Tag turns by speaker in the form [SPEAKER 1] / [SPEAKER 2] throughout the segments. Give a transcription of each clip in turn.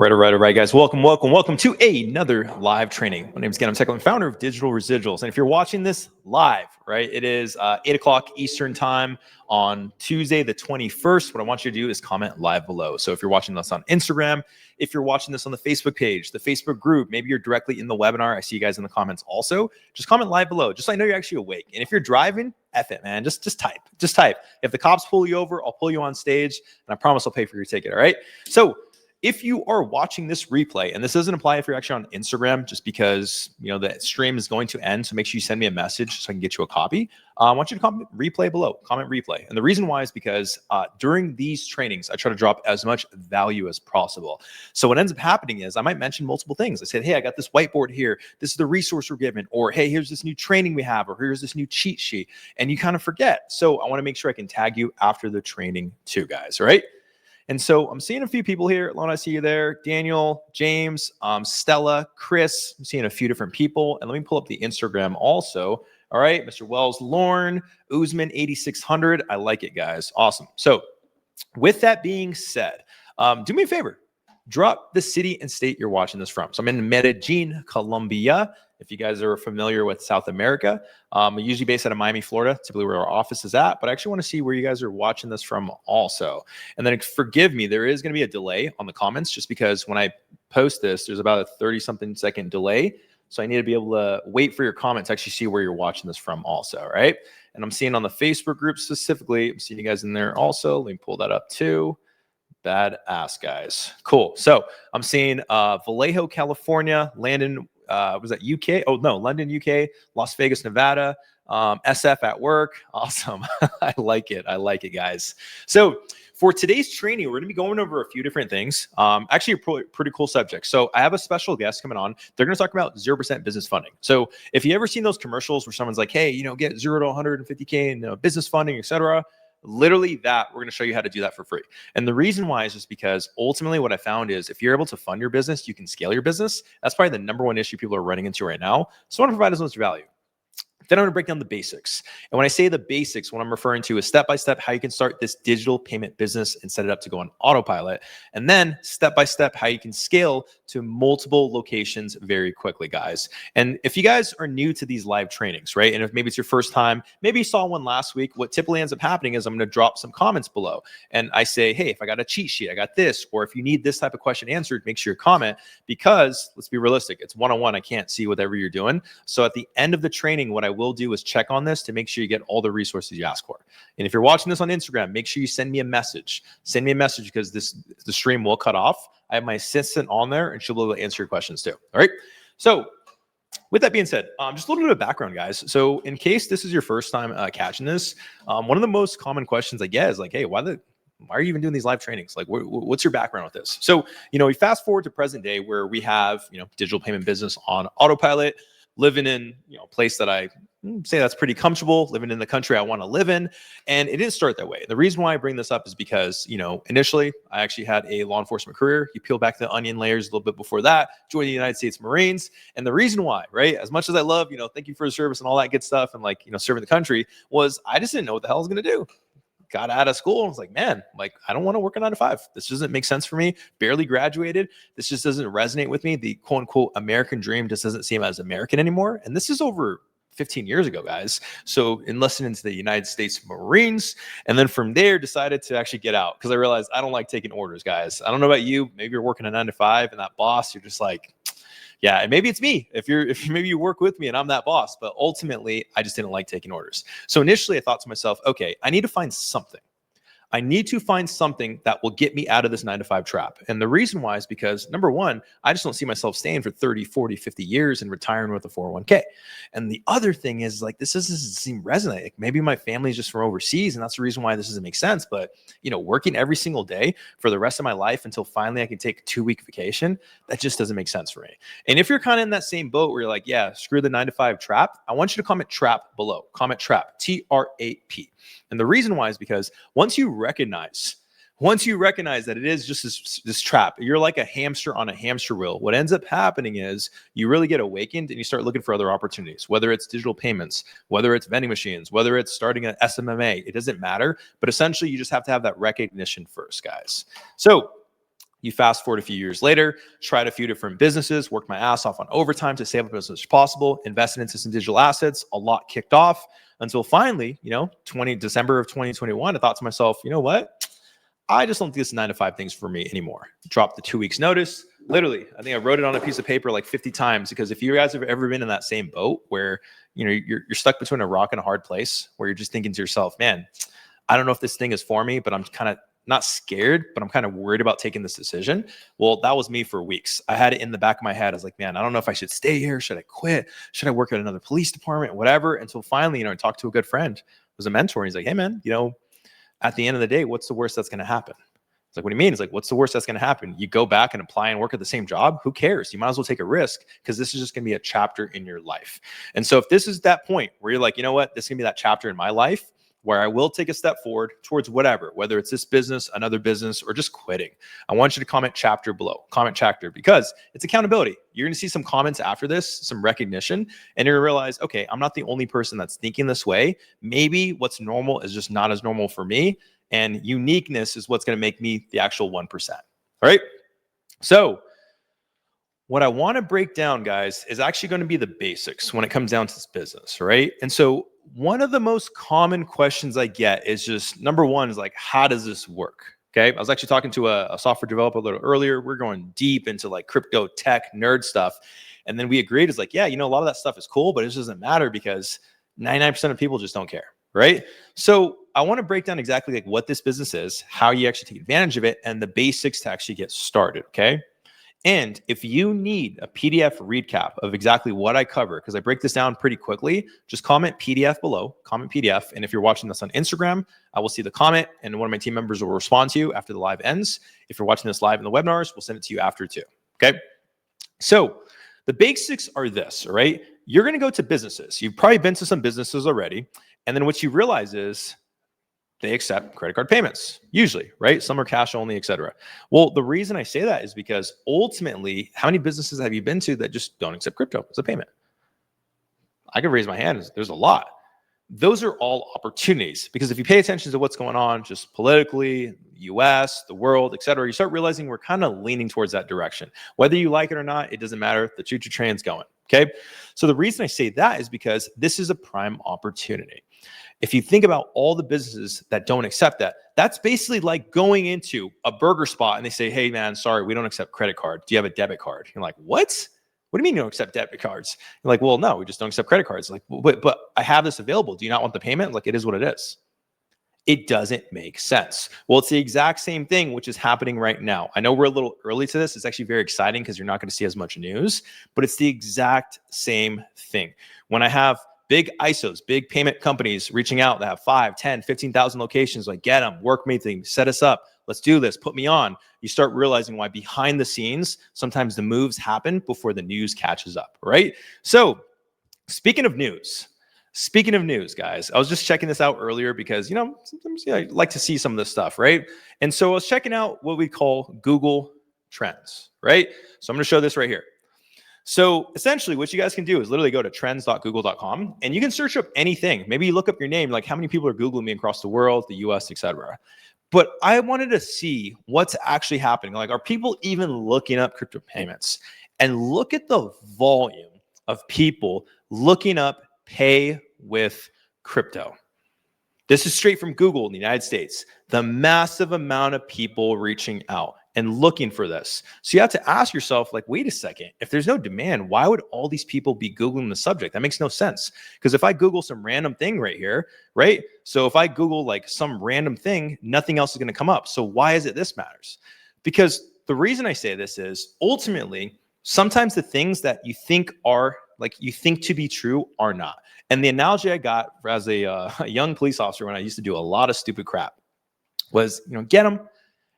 [SPEAKER 1] All right, guys. Welcome to another live training. My name is Ken. I'm Techland, founder of Digital Residuals. And if you're watching this live, right, it is 8 o'clock Eastern time on Tuesday, the 21st. What I want you to do is comment live below. So if you're watching this on Instagram, if you're watching this on the Facebook page, the Facebook group, maybe you're directly in the webinar. I see you guys in the comments also. Just comment live below, just so I know you're actually awake. And if you're driving, F it, man. Just type. Just type. If the cops pull you over, I'll pull you on stage, and I promise I'll pay for your ticket, all right? So if you are watching this replay, and this doesn't apply if you're actually on Instagram, just because the stream is going to end, so make sure you send me a message so I can get you a copy. I want you to comment replay below, comment replay. And the reason why is because during these trainings, I try to drop as much value as possible. So what ends up happening is I might mention multiple things. I said, hey, I got this whiteboard here. This is the resource we're given. Or, hey, here's this new training we have. Or here's this new cheat sheet. And you kind of forget. So I want to make sure I can tag you after the training too, guys, all right? And so I'm seeing a few people here. Lon, I see you there. Daniel, James, Stella, Chris. I'm seeing a few different people. And let me pull up the Instagram also. All right, Mr. Wells, Lauren, Usman, 8600. I like it, guys. Awesome. So with that being said, do me a favor. Drop the city and state you're watching this from. So I'm in Medellin, Colombia. If you guys are familiar with South America, I'm usually based out of Miami, Florida, typically where our office is at, but I actually want to see where you guys are watching this from also. And then forgive me, there is going to be a delay on the comments just because when I post this, there's about a 30-something second delay. So I need to be able to wait for your comments to actually see where you're watching this from also, right? And I'm seeing on the Facebook group specifically, I'm seeing you guys in there also. Let me pull that up too. Badass, guys. Cool. So I'm seeing Vallejo, California, Landon, was that UK? Oh, no, London, UK, Las Vegas, Nevada, SF at work. Awesome. I like it. I like it, guys. So for today's training, we're going to be going over a few different things. Actually, a pretty cool subject. So I have a special guest coming on. They're going to talk about 0% business funding. So if you ever seen those commercials where someone's like, hey, get 0 to 150K in business funding, etc., literally that, we're going to show you how to do that for free. And the reason why is just because ultimately what I found is if you're able to fund your business, you can scale your business. That's probably the number one issue people are running into right now. So I want to provide as much value. Then I'm going to break down the basics. And when I say the basics, what I'm referring to is step-by-step how you can start this digital payment business and set it up to go on autopilot. And then step-by-step how you can scale to multiple locations very quickly, guys. And if you guys are new to these live trainings, right? And if maybe it's your first time, maybe you saw one last week, what typically ends up happening is I'm going to drop some comments below. And I say, hey, if I got a cheat sheet, I got this. Or if you need this type of question answered, make sure you comment because let's be realistic. It's one-on-one. I can't see whatever you're doing. So at the end of the training, what I will do is check on this to make sure you get all the resources you ask for. And if you're watching this on Instagram, make sure you send me a message. Send me a message because the stream will cut off. I have my assistant on there and she'll be able to answer your questions too. All right. So with that being said, just a little bit of background, guys. So in case this is your first time catching this, one of the most common questions I get is like, hey, why are you even doing these live trainings? Like, what's your background with this? So, we fast forward to present day where we have, digital payment business on autopilot, living in, a place that I say that's pretty comfortable, living in the country I want to live in. And it didn't start that way. The reason why I bring this up is because, initially I actually had a law enforcement career. You peel back the onion layers a little bit before that, joined the United States Marines. And the reason why, right, as much as I love, thank you for the service and all that good stuff and serving the country was I just didn't know what the hell I was going to do. Got out of school and was like, man, I don't want to work a 9 to 5. This doesn't make sense for me. Barely graduated. This just doesn't resonate with me. The quote unquote American dream just doesn't seem as American anymore. And this is over 15 years ago, guys. So enlisted into the United States Marines. And then from there decided to actually get out because I realized I don't like taking orders, guys. I don't know about you. Maybe you're working a 9 to 5 and that boss, you're just like, yeah, and maybe it's me. If maybe you work with me and I'm that boss, but ultimately I just didn't like taking orders. So initially I thought to myself, okay, I need to find something. I need to find something that will get me out of this 9 to 5 trap. And the reason why is because number one, I just don't see myself staying for 30, 40, 50 years and retiring with a 401k. And the other thing is this doesn't seem resonate. Maybe my family's just from overseas and that's the reason why this doesn't make sense. But working every single day for the rest of my life until finally I can take a 2-week vacation, that just doesn't make sense for me. And if you're kind of in that same boat where you're like, yeah, screw the 9 to 5 trap, I want you to comment trap below. Comment trap, TRAP. And the reason why is because once you recognize that it is just this trap, you're like a hamster on a hamster wheel. What ends up happening is you really get awakened and you start looking for other opportunities, whether it's digital payments, whether it's vending machines, whether it's starting an SMMA, it doesn't matter. But essentially you just have to have that recognition first, guys. So You fast forward a few years later, tried a few different businesses, worked my ass off on overtime to save up as much as possible, invested into some digital assets, a lot kicked off until finally, December of 2021, I thought to myself, you know what? I just don't think this 9 to 5 thing's for me anymore. Dropped the 2 weeks notice. Literally, I think I wrote it on a piece of paper like 50 times, because if you guys have ever been in that same boat where, you're stuck between a rock and a hard place where you're just thinking to yourself, man, I don't know if this thing is for me, but I'm kind of not scared, but I'm kind of worried about taking this decision. Well, that was me for weeks. I had it in the back of my head. I was like, man, I don't know if I should stay here. Should I quit? Should I work at another police department? Whatever. Until finally, I talked to a good friend, who was a mentor. And he's like, hey man, at the end of the day, what's the worst that's going to happen? It's like, what do you mean? It's like, what's the worst that's going to happen? You go back and apply and work at the same job? Who cares? You might as well take a risk, because this is just going to be a chapter in your life. And so if this is that point where you're like, you know what, this is going to be that chapter in my life where I will take a step forward towards whatever, whether it's this business, another business, or just quitting, I want you to comment chapter below, comment chapter, because it's accountability. You're going to see some comments after this, some recognition, and you're going to realize, okay, I'm not the only person that's thinking this way. Maybe what's normal is just not as normal for me, and uniqueness is what's going to make me the actual 1%. All right. So what I want to break down, guys, is actually going to be the basics when it comes down to this business, right? And so one of the most common questions I get is just, number one is like, how does this work? Okay. I was actually talking to a software developer a little earlier. We're going deep into like crypto tech nerd stuff. And then we agreed, is like, yeah, a lot of that stuff is cool, but it just doesn't matter because 99% of people just don't care. Right. So I want to break down exactly like what this business is, how you actually take advantage of it, and the basics to actually get started. Okay. And if you need a PDF recap of exactly what I cover, because I break this down pretty quickly, just comment PDF below, comment PDF. And if you're watching this on Instagram, I will see the comment and one of my team members will respond to you after the live ends. If you're watching this live in the webinars, we'll send it to you after too. Okay. So the basics are this, all right? You're going to go to businesses. You've probably been to some businesses already. And then what you realize is they accept credit card payments, usually, right? Some are cash only, et cetera. Well, the reason I say that is because ultimately, how many businesses have you been to that just don't accept crypto as a payment? I can raise my hand. There's a lot. Those are all opportunities, because if you pay attention to what's going on just politically, US, the world, et cetera, you start realizing we're kind of leaning towards that direction. Whether you like it or not, it doesn't matter. The choo-choo train's going, okay? So the reason I say that is because this is a prime opportunity. If you think about all the businesses that don't accept that, that's basically like going into a burger spot and they say, hey man, sorry, we don't accept credit card. Do you have a debit card? You're like, what? What do you mean you don't accept debit cards? You're like, well, no, we just don't accept credit cards. Like, but I have this available. Do you not want the payment? Like, it is what it is. It doesn't make sense. Well, it's the exact same thing, which is happening right now. I know we're a little early to this. It's actually very exciting because you're not going to see as much news, but it's the exact same thing. When I have big ISOs, big payment companies reaching out that have 5, 10, 15,000 locations, like, get them, work me things, set us up. Let's do this. Put me on. You start realizing why behind the scenes, sometimes the moves happen before the news catches up, right? So speaking of news, guys, I was just checking this out earlier because, sometimes I like to see some of this stuff, right? And so I was checking out what we call Google Trends, right? So I'm going to show this right here. So essentially what you guys can do is literally go to trends.google.com and you can search up anything. Maybe you look up your name, like how many people are Googling me across the world, the US, etc. But I wanted to see what's actually happening. Like, are people even looking up crypto payments? And look at the volume of people looking up pay with crypto. This is straight from Google in the United States. The massive amount of people reaching out and looking for this. So you have to ask yourself, like, wait a second, if there's no demand, why would all these people be Googling the subject? That makes no sense. Because if I Google some random thing right here, right? So if I Google like some random thing, nothing else is going to come up. So why is it this matters? Because the reason I say this is ultimately, sometimes the things that you think are like you think to be true are not. And the analogy I got as a young police officer when I used to do a lot of stupid crap was, get them.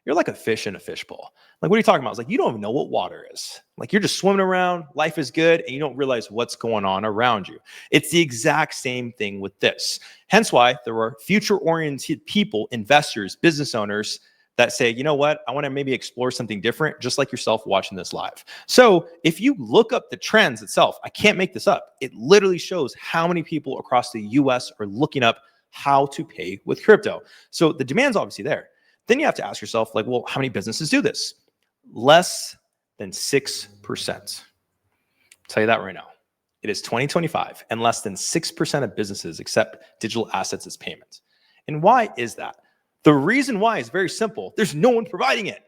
[SPEAKER 1] You're like a fish in a fishbowl. Like, what are you talking about? I was like, you don't even know what water is. Like, you're just swimming around, life is good, and you don't realize what's going on around you. It's the exact same thing with this. Hence why there are future-oriented people, investors, business owners that say, you know what, I want to maybe explore something different, just like yourself watching this live. So if you look up the trends itself, I can't make this up. It literally shows how many people across the US are looking up how to pay with crypto. So the demand's obviously there. Then you have to ask yourself, like, well, how many businesses do this? Less than 6%. Tell you that right now. It is 2025 and less than 6% of businesses accept digital assets as payments. And why is that? The reason why is very simple. There's no one providing it.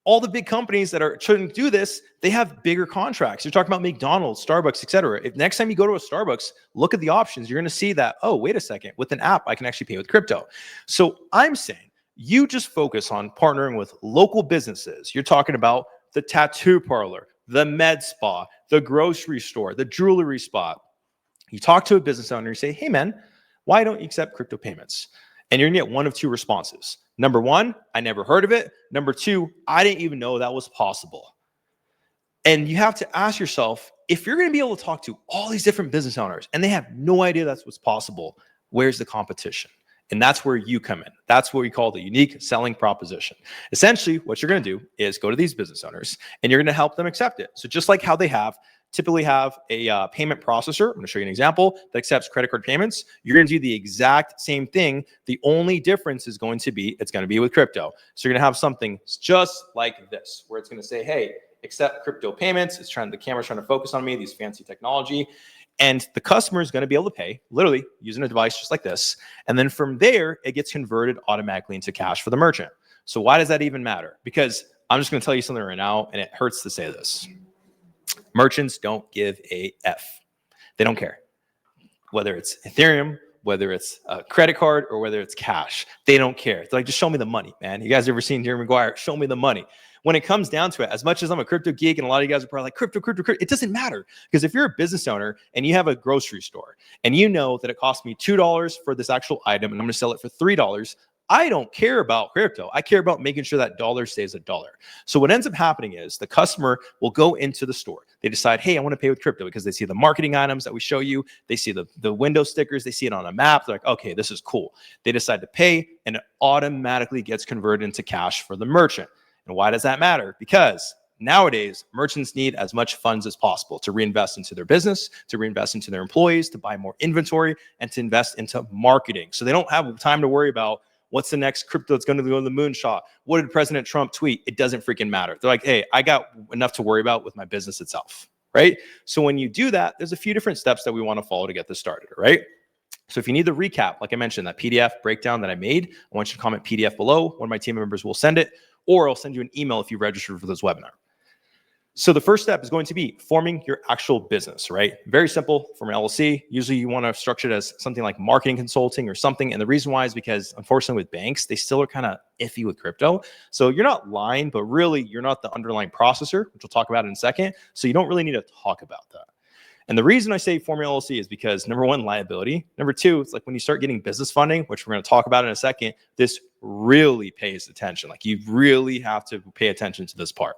[SPEAKER 1] All the big companies that are trying to do this, they have bigger contracts. You're talking about McDonald's, Starbucks, etc. If next time you go to a Starbucks, look at the options. You're going to see that, oh, wait a second, with an app, I can actually pay with crypto. So I'm saying you just focus on partnering with local businesses. You're talking about the tattoo parlor, the med spa, the grocery store, the jewelry spot. You talk to a business owner, you say, hey man, why don't you accept crypto payments? And you're gonna get one of two responses. Number one, I never heard of it. Number two, I didn't even know that was possible. And you have to ask yourself, if you're gonna be able to talk to all these different business owners and they have no idea that's what's possible, where's the competition? And that's where you come in. That's what we call the unique selling proposition. Essentially, what you're going to do is go to these business owners and you're going to help them accept it. So just like how they typically have a payment processor, I'm going to show you an example that accepts credit card payments. You're going to do the exact same thing. The only difference is going to be, it's going to be with crypto. So you're going to have something just like this, where it's going to say, hey, accept crypto payments. The camera's trying to focus on me, these fancy technology. And the customer is going to be able to pay literally using a device just like this. And then from there, it gets converted automatically into cash for the merchant. So why does that even matter? Because I'm just going to tell you something right now, and it hurts to say this. Merchants don't give a F. They don't care. Whether it's Ethereum, whether it's a credit card, or whether it's cash, they don't care. They're like, just show me the money, man. You guys ever seen Jerry Maguire? Show me the money. When it comes down to it, as much as I'm a crypto geek and a lot of you guys are probably like crypto, it doesn't matter. Because if you're a business owner and you have a grocery store and you know that it cost me $2 for this actual item and I'm going to sell it for $3, I don't care about crypto. I care about making sure that dollar stays a dollar. So what ends up happening is the customer will go into the store. They decide, hey, I want to pay with crypto because they see the marketing items that we show you. They see the window stickers. They see it on a map. They're like, okay, this is cool. They decide to pay and it automatically gets converted into cash for the merchant. And why does that matter? Because nowadays, merchants need as much funds as possible to reinvest into their business, to reinvest into their employees, to buy more inventory, and to invest into marketing. So they don't have time to worry about what's the next crypto that's going to go to the moonshot. What did President Trump tweet? It doesn't freaking matter. They're like, hey, I got enough to worry about with my business itself, right? So when you do that, there's a few different steps that we want to follow to get this started, right? So if you need the recap, like I mentioned, that PDF breakdown that I made, I want you to comment PDF below. One of my team members will send it, or I'll send you an email if you registered for this webinar. So the first step is going to be forming your actual business, right? Very simple from an LLC. Usually you want to structure it as something like marketing consulting or something. And the reason why is because unfortunately with banks, they still are kind of iffy with crypto. So you're not lying, but really you're not the underlying processor, which we'll talk about in a second. So you don't really need to talk about that. And the reason I say form your LLC is because number one, liability. Number two, it's like when you start getting business funding, which we're going to talk about in a second, this really pays attention. Like you really have to pay attention to this part.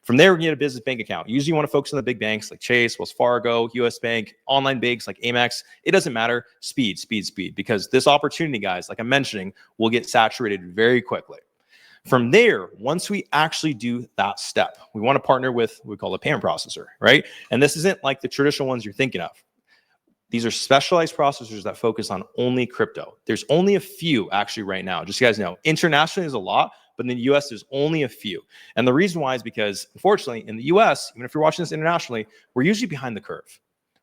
[SPEAKER 1] From there, we get a business bank account. Usually you want to focus on the big banks like Chase, Wells Fargo, US Bank, online banks like Amex. It doesn't matter. Speed, because this opportunity, guys, like I'm mentioning, will get saturated very quickly. From there, once we actually do that step, we want to partner with what we call a payment processor, right? And this isn't like the traditional ones you're thinking of. These are specialized processors that focus on only crypto. There's only a few actually right now. Just so you guys know, internationally there's a lot, but in the US there's only a few. And the reason why is because, unfortunately, in the US, even if you're watching this internationally, we're usually behind the curve.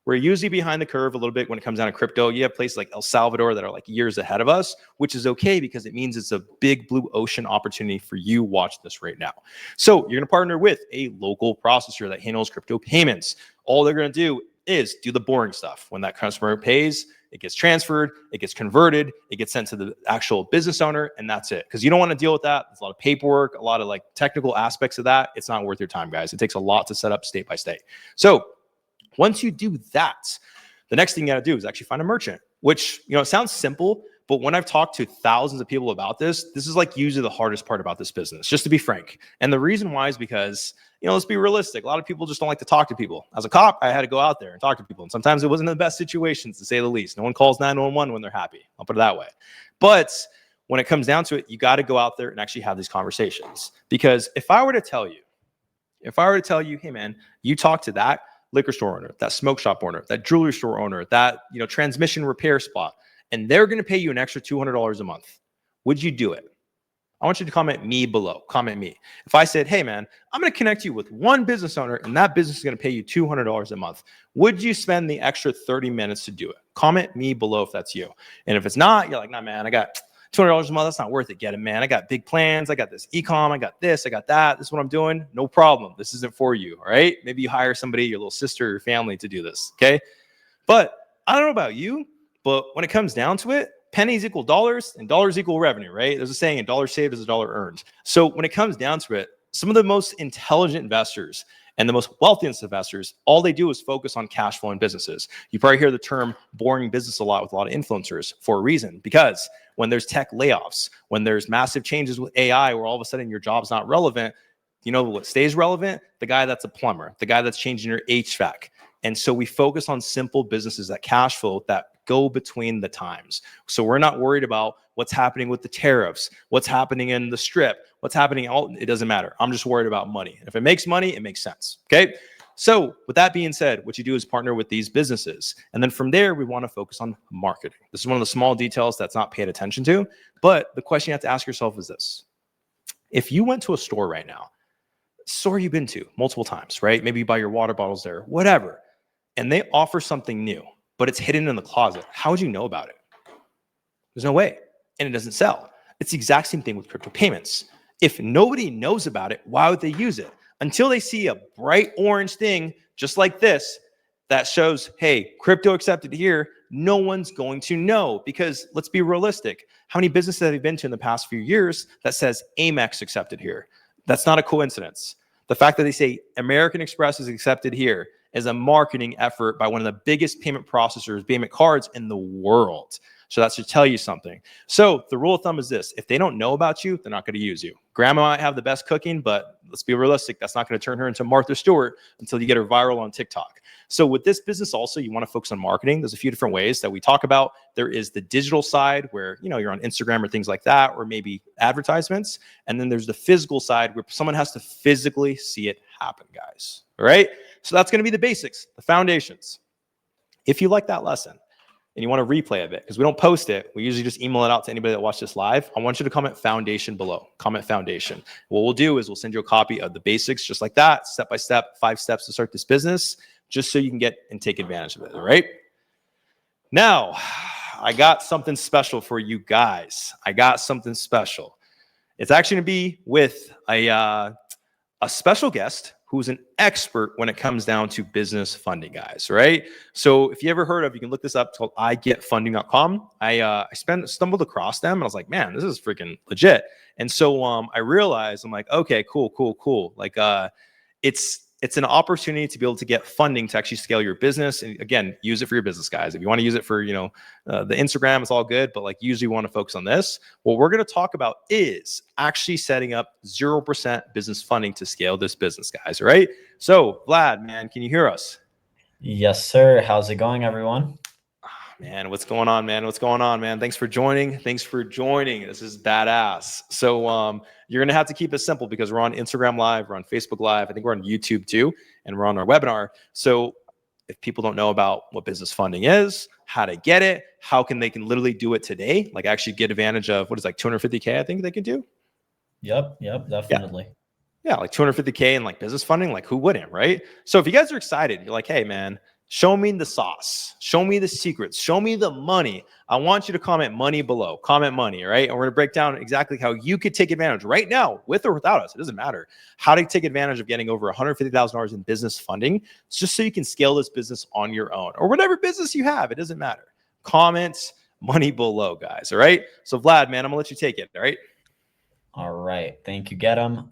[SPEAKER 1] We're usually behind the curve a little bit when it comes down to crypto. You have places like El Salvador that are like years ahead of us, which is okay because it means it's a big blue ocean opportunity for you watch this right now. So you're going to partner with a local processor that handles crypto payments. All they're going to do is do the boring stuff. When that customer pays, it gets transferred, it gets converted, it gets sent to the actual business owner, and that's it. Because you don't want to deal with that. There's a lot of paperwork, a lot of like technical aspects of that. It's not worth your time, guys. It takes a lot to set up state by state. So once you do that, the next thing you got to do is actually find a merchant, which, you know, it sounds simple, but when I've talked to thousands of people about this, this is like usually the hardest part about this business, just to be frank. And the reason why is because, you know, let's be realistic. A lot of people just don't like to talk to people. As a cop, I had to go out there and talk to people. And sometimes it wasn't the best situations, to say the least. No one calls 911 when they're happy. I'll put it that way. But when it comes down to it, you got to go out there and actually have these conversations. Because if I were to tell you, hey man, you talk to that liquor store owner, that smoke shop owner, that jewelry store owner, that, you know, transmission repair spot, and they're going to pay you an extra $200 a month, would you do it? I want you to comment me below. Comment me. If I said, hey man, I'm going to connect you with one business owner and that business is going to pay you $200 a month, would you spend the extra 30 minutes to do it? Comment me below if that's you. And if it's not, you're like, nah, man, I got $200 a month. That's not worth it. Get it, man. I got big plans. I got this e-com. I got this. I got that. This is what I'm doing. No problem. This isn't for you. All right. Maybe you hire somebody, your little sister or your family to do this. Okay. But I don't know about you, but when it comes down to it, pennies equal dollars and dollars equal revenue, right? There's a saying, a dollar saved is a dollar earned. So when it comes down to it, some of the most intelligent investors and the most wealthiest investors, all they do is focus on cash flow in businesses. You probably hear the term boring business a lot with a lot of influencers for a reason, because when there's tech layoffs, when there's massive changes with AI, where all of a sudden your job's not relevant, you know what stays relevant? The guy that's a plumber, the guy that's changing your HVAC. And so we focus on simple businesses that cash flow, that go between the times. So we're not worried about what's happening with the tariffs, what's happening in the strip, what's happening out. It doesn't matter. I'm just worried about money. And if it makes money, it makes sense. Okay. So with that being said, what you do is partner with these businesses. And then from there, we want to focus on marketing. This is one of the small details that's not paid attention to. But the question you have to ask yourself is this. If you went to a store right now, store you've been to multiple times, right? Maybe you buy your water bottles there, whatever, and they offer something new, but it's hidden in the closet, how would you know about it? There's no way. And it doesn't sell. It's the exact same thing with crypto payments. If nobody knows about it, why would they use it? Until they see a bright orange thing just like this that shows, hey, crypto accepted here, no one's going to know. Because let's be realistic. How many businesses have you been to in the past few years that says Amex accepted here? That's not a coincidence. The fact that they say American Express is accepted here is a marketing effort by one of the biggest payment processors, payment cards in the world. So that should tell you something. So the rule of thumb is this. If they don't know about you, they're not going to use you. Grandma might have the best cooking, but let's be realistic. That's not going to turn her into Martha Stewart until you get her viral on TikTok. So with this business also, you want to focus on marketing. There's a few different ways that we talk about. There is the digital side where, you know, you're on Instagram or things like that, or maybe advertisements. And then there's the physical side where someone has to physically see it happen, guys. All right. So that's going to be the basics, the foundations. If you like that lesson and you want to replay of it, because we don't post it, we usually just email it out to anybody that watched this live. I want you to comment foundation below. Comment foundation. What we'll do is we'll send you a copy of the basics just like that, step by step, 5 steps to start this business, just so you can get and take advantage of it. All right. Now, I got something special for you guys. I got something special. It's actually going to be with a special guest who's an expert when it comes down to business funding, guys, right? So if you ever heard of, you can look this up. It's called igetfunding.com. I stumbled across them and I was like, man, this is freaking legit. And so I realized, I'm like, okay, cool. Like it's an opportunity to be able to get funding to actually scale your business. And again, use it for your business, guys. If you want to use it for, the Instagram, it's all good, but like usually want to focus on this. What we're going to talk about is actually setting up 0% business funding to scale this business, guys. All right. So Vlad, man, can you hear us?
[SPEAKER 2] Yes, sir. How's it going, everyone?
[SPEAKER 1] Man, what's going on, man? What's going on, man? Thanks for joining. This is badass. So you're going to have to keep it simple because we're on Instagram Live, we're on Facebook Live, I think we're on YouTube too, and we're on our webinar. So if people don't know about what business funding is, how to get it, how can they can literally do it today, like actually get advantage of what is like 250K, I think they could do.
[SPEAKER 2] Yep, definitely.
[SPEAKER 1] Yeah, like 250K in like business funding, like who wouldn't, right? So if you guys are excited, you're like, hey man, show me the sauce, show me the secrets, show me the money. I want you to comment money below, comment money, all right? And we're gonna break down exactly how you could take advantage right now, with or without us, it doesn't matter, how to take advantage of getting over $150,000 in business funding, just so you can scale this business on your own, or whatever business you have, it doesn't matter. Comments, money below, guys, all right? So Vlad, man, I'm gonna let you take it, all right?
[SPEAKER 2] All right, thank you, Gedem.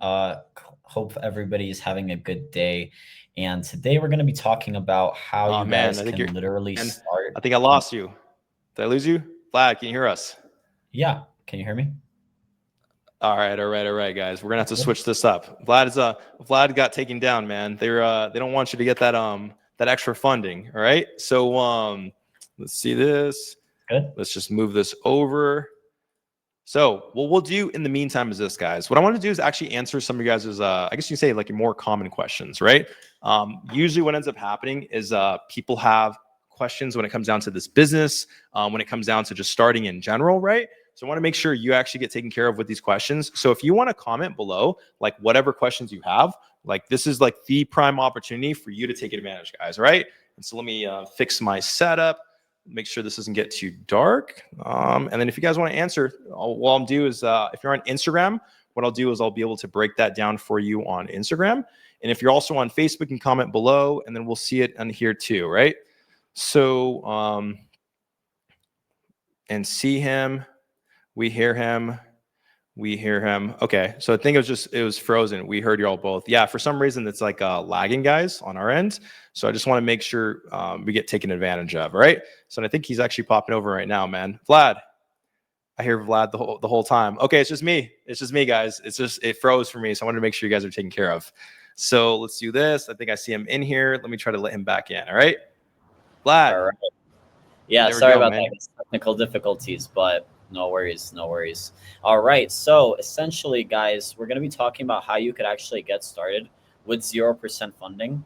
[SPEAKER 2] Hope everybody is having a good day. And today we're going to be talking about how you guys can literally start.
[SPEAKER 1] I think I lost you. Did I lose you? Vlad, can you hear us?
[SPEAKER 2] Yeah. Can you hear me?
[SPEAKER 1] All right, guys. We're gonna have to switch this up. Vlad got taken down, man. They don't want you to get that extra funding. All right. So let's see this.
[SPEAKER 2] Good.
[SPEAKER 1] Let's just move this over. So what we'll do in the meantime is this, guys. What I want to do is actually answer some of you guys' I guess you can say like your more common questions, right? Usually what ends up happening is people have questions when it comes down to this business, when it comes down to just starting in general, right? So I want to make sure you actually get taken care of with these questions. So if you want to comment below, like whatever questions you have, like this is like the prime opportunity for you to take advantage, guys. All right. And so let me fix my setup, make sure this doesn't get too dark. And then if you guys want to answer, what I'll do is if you're on Instagram, what I'll do is I'll be able to break that down for you on Instagram. And if you're also on Facebook, you can comment below, and then we'll see it on here too, right? So, and see him, we hear him. We hear him. Okay. So I think it was frozen. We heard you all both. Yeah. For some reason, it's like lagging, guys, on our end. So I just want to make sure we get taken advantage of. All right. So I think he's actually popping over right now, man. Vlad. I hear Vlad the whole time. Okay. It's just me. It's just me, guys. It froze for me. So I wanted to make sure you guys are taken care of. So let's do this. I think I see him in here. Let me try to let him back in. All right. Vlad.
[SPEAKER 2] All right. Yeah. Sorry about that. Technical difficulties, but no worries, no worries. All right, so essentially, guys, we're going to be talking about how you could actually get started with 0% funding,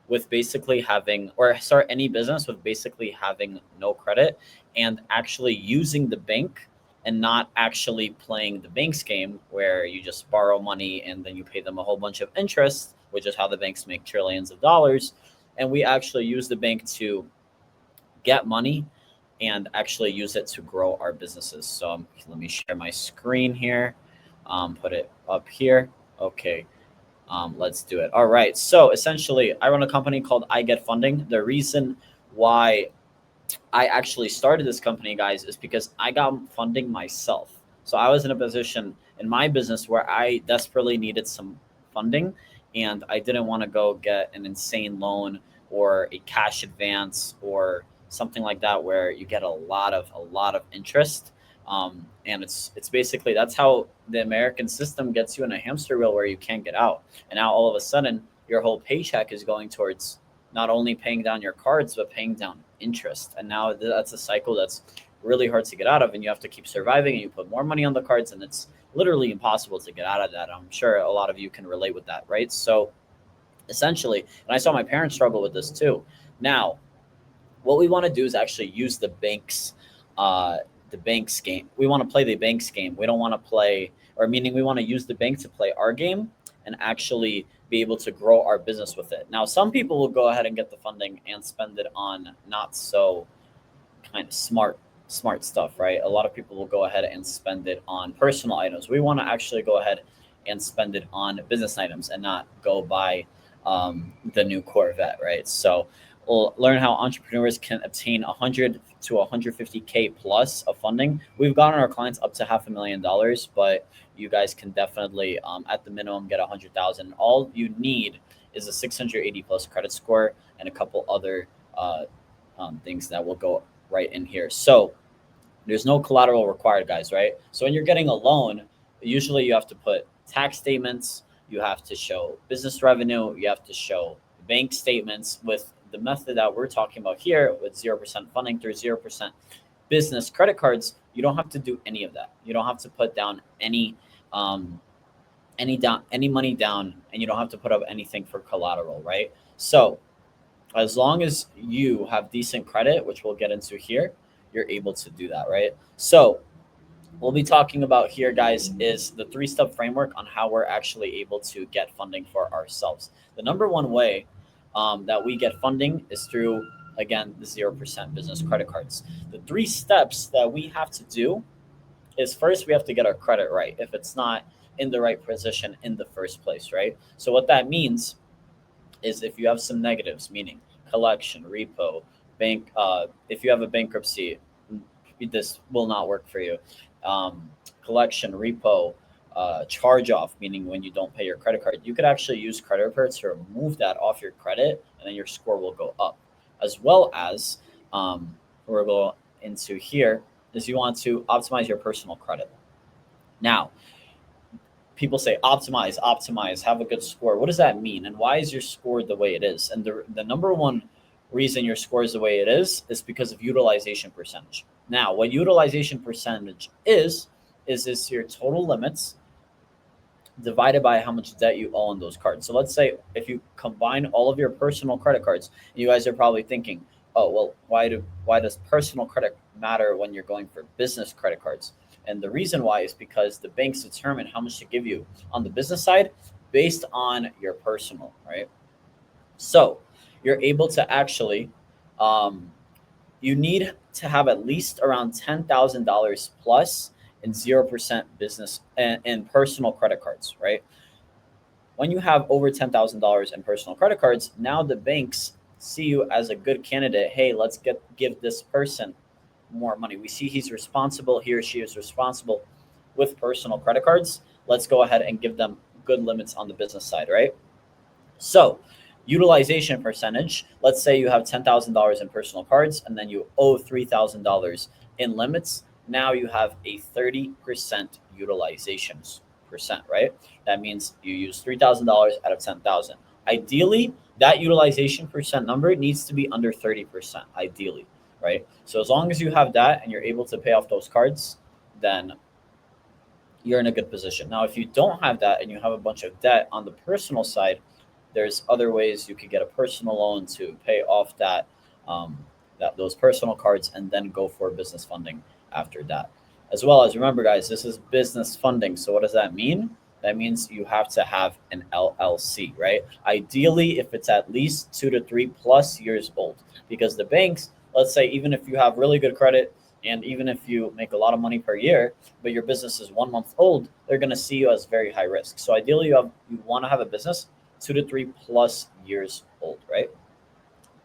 [SPEAKER 2] with basically having, or start any business with basically having no credit and actually using the bank and not actually playing the bank's game where you just borrow money and then you pay them a whole bunch of interest, which is how the banks make trillions of dollars. And we actually use the bank to get money and actually use it to grow our businesses. So let me share my screen here, put it up here. Okay, let's do it. All right, so essentially I run a company called I Get Funding. The reason why I actually started this company, guys, is because I got funding myself. So I was in a position in my business where I desperately needed some funding, and I didn't want to go get an insane loan or a cash advance or something like that where you get a lot of interest, and it's basically, that's how the American system gets you in a hamster wheel where you can't get out. And now all of a sudden your whole paycheck is going towards not only paying down your cards but paying down interest, and now that's a cycle that's really hard to get out of, and you have to keep surviving and you put more money on the cards, and it's literally impossible to get out of that. I'm sure a lot of you can relate with that, right? So essentially, and I saw my parents struggle with this too. Now what we want to do is actually use the bank's game. We want to play the bank's game. We don't want to play, or meaning we want to use the bank to play our game and actually be able to grow our business with it. Now, some people will go ahead and get the funding and spend it on not so kind of smart stuff, right? A lot of people will go ahead and spend it on personal items. We want to actually go ahead and spend it on business items and not go buy the new Corvette, right? So we'll learn how entrepreneurs can obtain 100 to 150K plus of funding. We've gotten our clients up to $500,000, but you guys can definitely, at the minimum, get 100,000. All you need is a 680 plus credit score and a couple other things that will go right in here. So there's no collateral required, guys, right? So when you're getting a loan, usually you have to put tax statements, you have to show business revenue, you have to show bank statements. With the method that we're talking about here with 0% funding through 0% business credit cards, you don't have to do any of that. You don't have to put down any money down, and you don't have to put up anything for collateral, right? So as long as you have decent credit, which we'll get into here, you're able to do that, right? So we'll be talking about here, guys, is the 3-step framework on how we're actually able to get funding for ourselves. The number one way that we get funding is through, again, the 0% business credit cards. The 3 steps that we have to do is, first, we have to get our credit right if it's not in the right position in the first place, right? So what that means is if you have some negatives, meaning collection, repo, bank, if you have a bankruptcy, this will not work for you. Collection, repo, charge off, meaning when you don't pay your credit card, you could actually use credit reports to remove that off your credit, and then your score will go up. As well as we're going into here is you want to optimize your personal credit. Now, people say optimize, have a good score. What does that mean? And why is your score the way it is? And the number one reason your score is the way it is because of utilization percentage. Now, what utilization percentage is your total limits divided by how much debt you owe on those cards. So let's say if you combine all of your personal credit cards, you guys are probably thinking, oh, well, why does personal credit matter when you're going for business credit cards? And the reason why is because the banks determine how much to give you on the business side based on your personal, right? So you're able to actually, um, you need to have at least around $10,000 plus in 0% business and personal credit cards, right? When you have over $10,000 in personal credit cards, now the banks see you as a good candidate. Hey, let's give this person more money. We see he's responsible, he or she is responsible with personal credit cards. Let's go ahead and give them good limits on the business side, right? So, utilization percentage, let's say you have $10,000 in personal cards and then you owe $3,000 in limits. Now you have a 30% utilization percent, right? That means you use $3,000 out of 10,000. Ideally, that utilization percent number needs to be under 30%, ideally, right? So as long as you have that and you're able to pay off those cards, then you're in a good position. Now, if you don't have that and you have a bunch of debt on the personal side, there's other ways you could get a personal loan to pay off those personal cards and then go for business funding after that. As well as remember, guys, this is business funding. So what does that mean? That means you have to have an LLC, right? Ideally, if it's at least 2 to 3 plus years old, because the banks, let's say, even if you have really good credit and even if you make a lot of money per year, but your business is 1 month old, they're going to see you as very high risk. So ideally, you want to have a business 2 to 3 plus years old, right?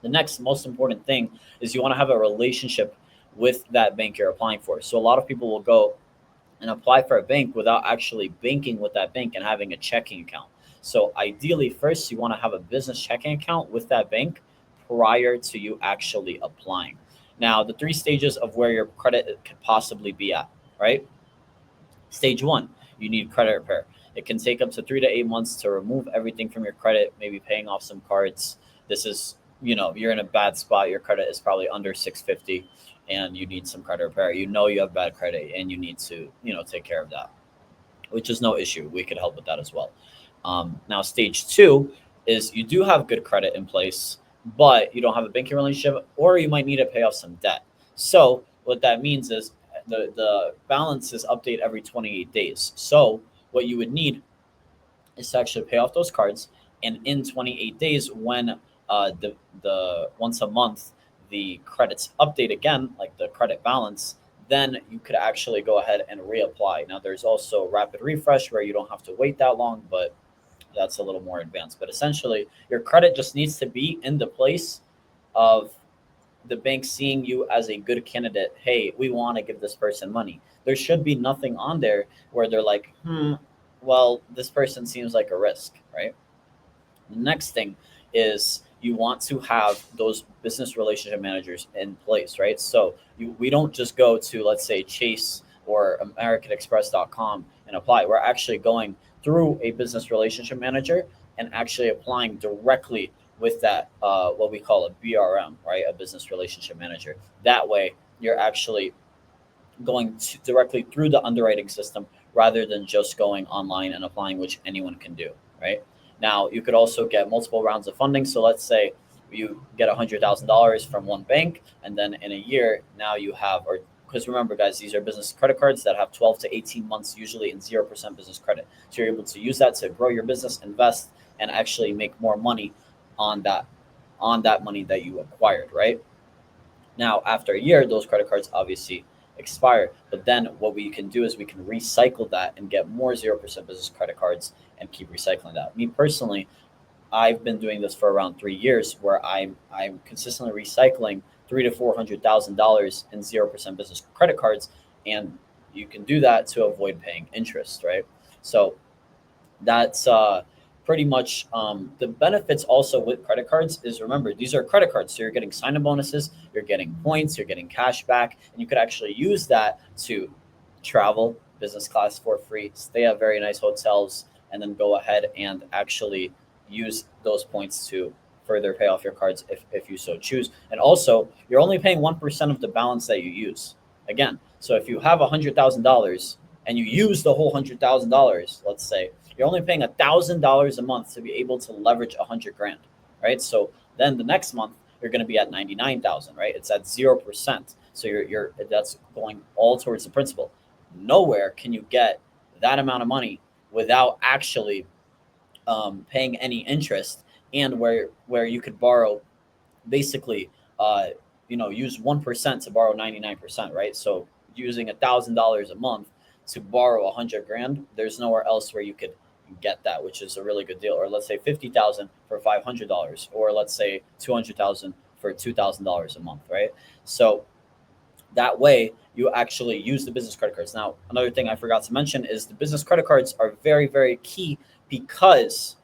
[SPEAKER 2] The next most important thing is you want to have a relationship with that bank you're applying for. So a lot of people will go and apply for a bank without actually banking with that bank and having a checking account. So ideally, first you want to have a business checking account with that bank prior to you actually applying. Now, the 3 stages of where your credit could possibly be at, right? Stage 1, you need credit repair. It can take up to 3 to 8 months to remove everything from your credit, maybe paying off some cards. This is, you're in a bad spot. Your credit is probably under 650 and you need some credit repair. You have bad credit and you need to, take care of that, which is no issue. We could help with that as well. Now, stage 2 is you do have good credit in place, but you don't have a banking relationship, or you might need to pay off some debt. So what that means is the balances update every 28 days. So what you would need is to actually pay off those cards, and in 28 days, when the once a month the credits update again, like the credit balance, then you could actually go ahead and reapply. Now, there's also rapid refresh where you don't have to wait that long, but that's a little more advanced. But essentially, your credit just needs to be in the place of the bank seeing you as a good candidate. Hey, we want to give this person money. There should be nothing on there where they're like, well, this person seems like a risk, right? The next thing is you want to have those business relationship managers in place, right? So we don't just go to, let's say, Chase or AmericanExpress.com and apply. We're actually going through a business relationship manager and actually applying directly with that, what we call a BRM, right? A business relationship manager. That way, you're actually going directly through the underwriting system rather than just going online and applying, which anyone can do, right? Now, you could also get multiple rounds of funding. So let's say you get $100,000 from one bank, and then in a year, now you have, or because remember, guys, these are business credit cards that have 12 to 18 months, usually in 0% business credit. So you're able to use that to grow your business, invest, and actually make more money on that money that you acquired, right? Now, after a year, those credit cards obviously expire. But then what we can do is we can recycle that and get more 0% business credit cards and keep recycling that. Me personally, I've been doing this for around 3 years, where I'm consistently recycling $300,000 to $400,000 in 0% business credit cards, and you can do that to avoid paying interest, right? So that's pretty much the benefits. Also with credit cards is, remember, these are credit cards, so you're getting sign-up bonuses, you're getting points, you're getting cash back, and you could actually use that to travel business class for free, stay at very nice hotels, and then go ahead and actually use those points to further pay off your cards if you so choose. And also, you're only paying 1% of the balance that you use. Again, so if you have $100,000 and you use the whole $100,000, let's say, you're only paying $1,000 a month to be able to leverage $100,000, right? So then the next month you're going to be at 99,000, right? It's at 0%. So you're that's going all towards the principal. Nowhere can you get that amount of money without actually paying any interest, and where you could borrow basically use 1% to borrow 99%, right? So using $1,000 a month to borrow 100 grand, there's nowhere else where you could get that, which is a really good deal. Or let's say 50,000 for $500, or let's say 200,000 for $2,000 a month, right? So that way you actually use the business credit cards. Now, another thing I forgot to mention is the business credit cards are very, very key because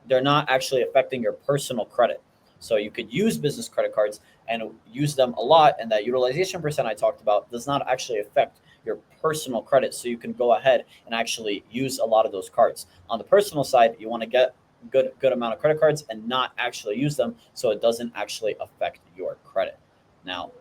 [SPEAKER 2] they're not actually affecting your personal credit. So you could use business credit cards and use them a lot, and that utilization percent I talked about does not actually affect your personal credit. So you can go ahead and actually use a lot of those cards. On the personal side, you want to get good amount of credit cards and not actually use them, so it doesn't actually affect your credit. Now,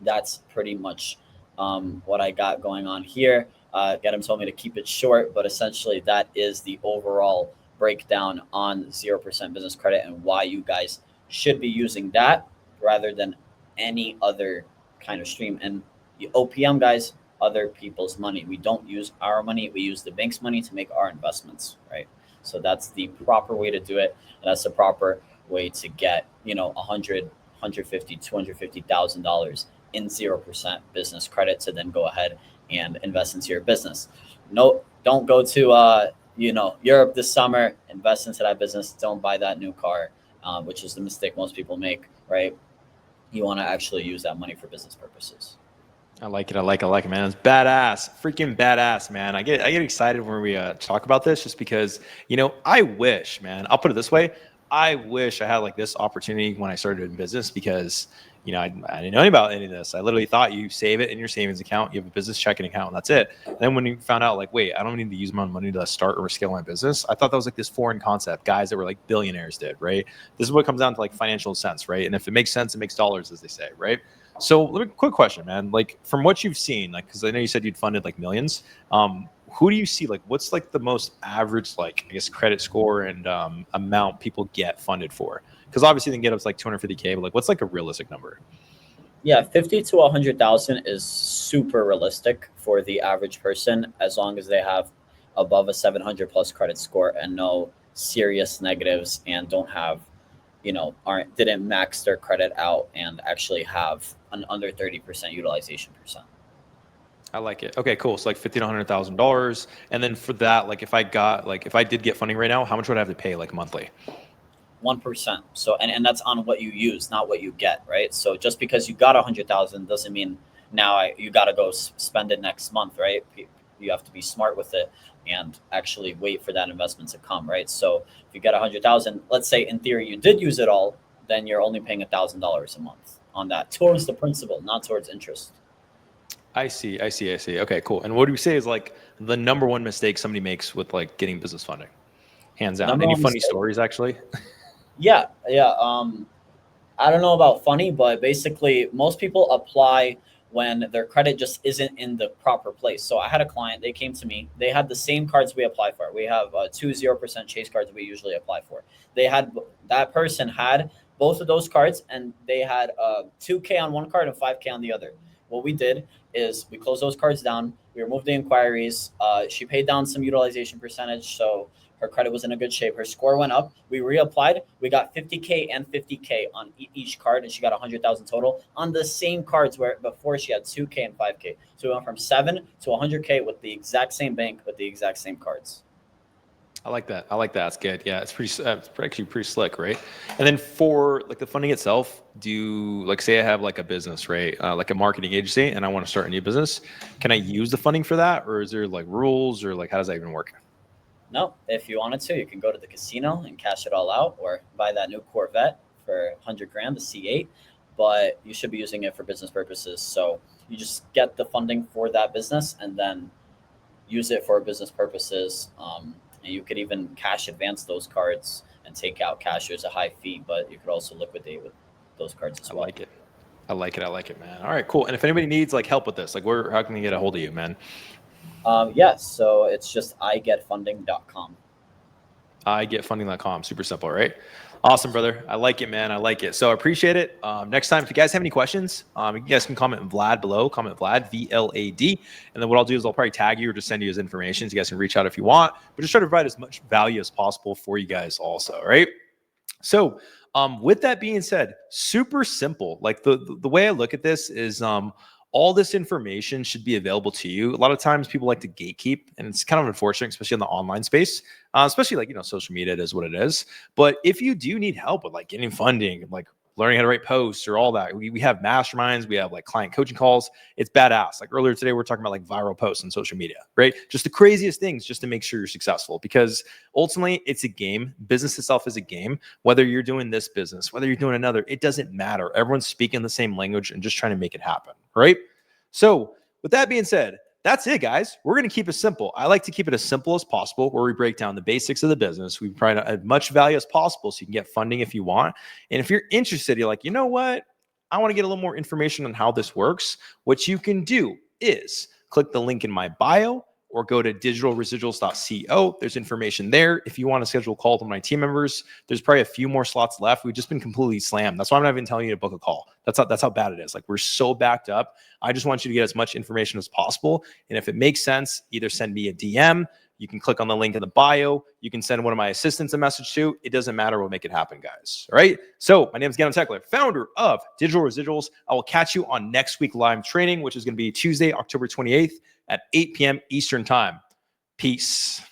[SPEAKER 2] that's pretty much what I got going on here. Gadam told me to keep it short, but essentially that is the overall breakdown on 0% business credit and why you guys should be using that rather than any other kind of stream. And the OPM, guys, other people's money. We don't use our money. We use the bank's money to make our investments, right? So that's the proper way to do it. And that's the proper way to get, 100, 150, $250,000 in 0% business credit to then go ahead and invest into your business. No, don't go to Europe this summer, invest into that business. Don't buy that new car, which is the mistake most people make, right? You want to actually use that money for business purposes.
[SPEAKER 1] I like it, man. It's badass, freaking badass, man. I get excited when we talk about this, just because I wish, man. I'll put it this way: I wish I had like this opportunity when I started in business, because I didn't know about any of this. I literally thought you save it in your savings account, you have a business checking account, and that's it. And then when you found out, like, wait, I don't need to use my own money to start or scale my business, I thought that was like this foreign concept. Guys that were like billionaires did, right? This is what comes down to, like, financial sense, right? And if it makes sense, it makes dollars, as they say, right? So, quick question, man. Like, from what you've seen, like, because I know you said you'd funded like millions. Who do you see, like, what's like the most average, like, I guess, credit score and amount people get funded for? Because obviously they can get up to like 250K, but like, what's like a realistic number?
[SPEAKER 2] Yeah, 50 to 100,000 is super realistic for the average person, as long as they have above a 700 plus credit score and no serious negatives, and don't have, didn't max their credit out and actually have an under 30% utilization percent.
[SPEAKER 1] I like it. Okay, cool. So like 50 to $100,000, and then for that, like, if I did get funding right now, how much would I have to pay, like, monthly?
[SPEAKER 2] 1%. So and that's on what you use, not what you get, right? So just because you got 100,000 doesn't mean now you got to go spend it next month, right? You have to be smart with it and actually wait for that investment to come, right? So if you get 100,000, let's say in theory you did use it all, then you're only paying $1,000 a month on that towards the principal, not towards interest.
[SPEAKER 1] I see. Okay, cool. And what do you say is like the number one mistake somebody makes with like getting business funding? Hands down.
[SPEAKER 2] Number
[SPEAKER 1] Any
[SPEAKER 2] one
[SPEAKER 1] funny
[SPEAKER 2] mistake.
[SPEAKER 1] stories, actually?
[SPEAKER 2] Yeah. I don't know about funny, but basically most people apply when their credit just isn't in the proper place. So I had a client, they came to me, they had the same cards we apply for. We have 2 0% chase cards we usually apply for. That person had both of those cards, and they had 2K on one card and 5K on the other. What we did is we closed those cards down. We removed the inquiries. She paid down some utilization percentage, so her credit was in a good shape. Her score went up. We reapplied. We got 50K and 50K on each card, and she got 100,000 total on the same cards where before she had 2K and 5K. So we went from 7 to 100K with the exact same bank with the exact same cards.
[SPEAKER 1] I like that. That's good. Yeah, it's actually pretty slick, right? And then for like the funding itself, like, say I have like a business, right? Like a marketing agency, and I want to start a new business. Can I use the funding for that, or is there like rules, or like how does that even work?
[SPEAKER 2] No, if you wanted to, you can go to the casino and cash it all out, or buy that new Corvette for 100 grand, the C8. But you should be using it for business purposes. So you just get the funding for that business and then use it for business purposes. And you could even cash advance those cards and take out cash. There's a high fee, but you could also liquidate with those cards as well.
[SPEAKER 1] I like it, man. All right, cool. And if anybody needs like help with this, like, how can they get a hold of you, man?
[SPEAKER 2] Yes, so it's just igetfunding.com.
[SPEAKER 1] igetfunding.com. Super simple, right? Awesome, brother. I like it, man. I like it. So I appreciate it. Next time, if you guys have any questions, you guys can comment Vlad below. Comment Vlad, VLAD. And then what I'll do is I'll probably tag you or just send you his information. So you guys can reach out if you want. But just try to provide as much value as possible for you guys also, right? So with that being said, super simple. Like the way I look at this is all this information should be available to you. A lot of times people like to gatekeep, and it's kind of unfortunate, especially in the online space, especially like, social media, it is what it is. But if you do need help with like getting funding, like learning how to write posts or all that, we have masterminds, we have like client coaching calls. It's badass. Like earlier today, we're talking about like viral posts on social media, right? Just the craziest things just to make sure you're successful, because ultimately it's a game. Business itself is a game. Whether you're doing this business, whether you're doing another, it doesn't matter. Everyone's speaking the same language and just trying to make it happen, right? So with that being said, that's it, guys. We're going to keep it simple. I like to keep it as simple as possible, where we break down the basics of the business. We provide as much value as possible so you can get funding if you want. And if you're interested, you're like, you know what? I want to get a little more information on how this works. What you can do is click the link in my bio or go to digitalresiduals.co. There's information there. If you want to schedule a call with my team members, there's probably a few more slots left. We've just been completely slammed. That's why I'm not even telling you to book a call. That's how bad it is. Like, we're so backed up. I just want you to get as much information as possible. And if it makes sense, either send me a DM. You can click on the link in the bio. You can send one of my assistants a message too. It doesn't matter. We'll make it happen, guys. All right. So my name is Gavin Tekler, founder of Digital Residuals. I will catch you on next week live training, which is going to be Tuesday, October 28th at 8 p.m. Eastern time. Peace.